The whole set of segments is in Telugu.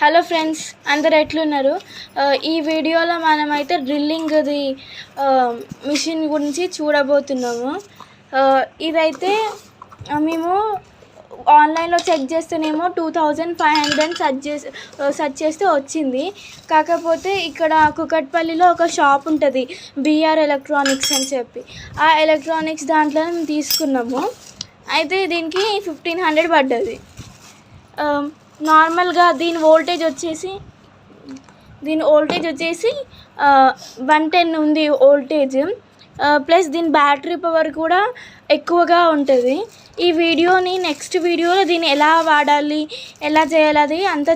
హలో ఫ్రెండ్స్, అందరు ఎట్లున్నారు? ఈ వీడియోలో మనమైతే డ్రిల్లింగ్ది మిషన్ గురించి చూడబోతున్నాము. ఇదైతే మేము ఆన్లైన్లో చెక్ చేస్తేనేమో 2500 సెర్చ్ చేస్తే వచ్చింది. కాకపోతే ఇక్కడ కుకట్పల్లిలో ఒక షాప్ ఉంటుంది, బిఆర్ ఎలక్ట్రానిక్స్ అని చెప్పి. ఆ ఎలక్ట్రానిక్స్ దాంట్లో మేము తీసుకున్నాము. అయితే దీనికి 1500 పడ్డది. నార్మల్గా దీని వోల్టేజ్ వచ్చేసి 110 ఉంది వోల్టేజ్. ప్లస్ దీని బ్యాటరీ పవర్ కూడా ఎక్కువగా ఉంటుంది. ఈ వీడియోని నెక్స్ట్ వీడియోలో దీన్ని ఎలా వాడాలి, ఎలా చేయాలి అది అంతా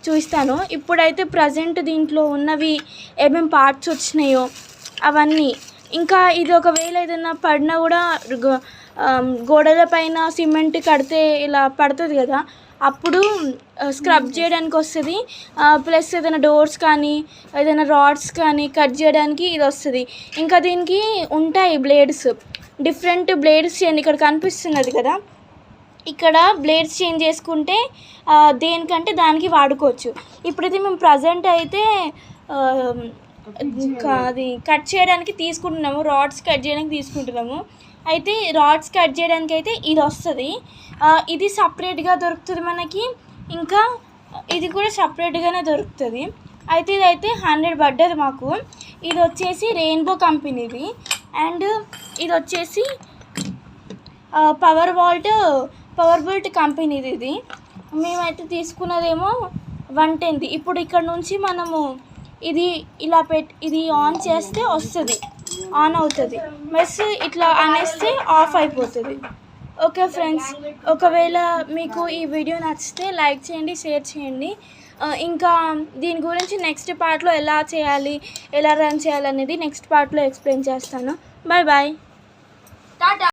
చూపిస్తాను. ఇప్పుడైతే ప్రజెంట్ దీంట్లో ఉన్నవి ఏమేమి పార్ట్స్ వచ్చినాయో అవన్నీ. ఇంకా ఇది ఒకవేళ ఏదైనా పడినా కూడా గోడల పైన సిమెంట్ కడితే ఇలా పడుతుంది కదా, అప్పుడు స్క్రబ్ చేయడానికి వస్తుంది. ప్లస్ ఏదైనా డోర్స్ కానీ ఏదైనా రాడ్స్ కానీ కట్ చేయడానికి ఇది వస్తుంది. ఇంకా దీనికి ఉంటాయి బ్లేడ్స్, డిఫరెంట్ బ్లేడ్స్ చేంజ్ ఇక్కడ కనిపిస్తున్నది కదా, ఇక్కడ బ్లేడ్స్ చేంజ్ చేసుకుంటే దేనికంటే దానికి వాడుకోవచ్చు. ఇప్పుడైతే మేము ప్రజెంట్ అయితే అది కట్ చేయడానికి తీసుకుంటున్నాము, రాడ్స్ కట్ చేయడానికి తీసుకుంటున్నాము. అయితే రాడ్స్ కట్ చేయడానికి అయితే ఇది వస్తుంది. ఇది సపరేట్గా దొరుకుతుంది మనకి, ఇంకా ఇది కూడా సపరేట్గానే దొరుకుతుంది. అయితే ఇదైతే 100 పడ్డది మాకు. ఇది వచ్చేసి రెయిన్బో కంపెనీది. అండ్ ఇది వచ్చేసి పవర్ బోల్ట్ కంపెనీది. ఇది మేమైతే తీసుకున్నదేమో 110. ఇప్పుడు ఇక్కడ నుంచి మనము ఇది ఇలా ఇది ఆన్ చేస్తే వస్తుంది, ఆన్ అవుతుంది. మెస్ ఇట్లా అనేస్తే ఆఫ్ అయిపోతుంది. ఓకే ఫ్రెండ్స్, ఒకవేళ మీకు ఈ వీడియో నచ్చితే లైక్ చేయండి, షేర్ చేయండి. ఇంకా దీని గురించి నెక్స్ట్ పార్ట్లో ఎలా చేయాలి, ఎలా రన్ చేయాలి అనేది నెక్స్ట్ పార్ట్లో ఎక్స్ప్లెయిన్ చేస్తాను. Bye bye, Tata.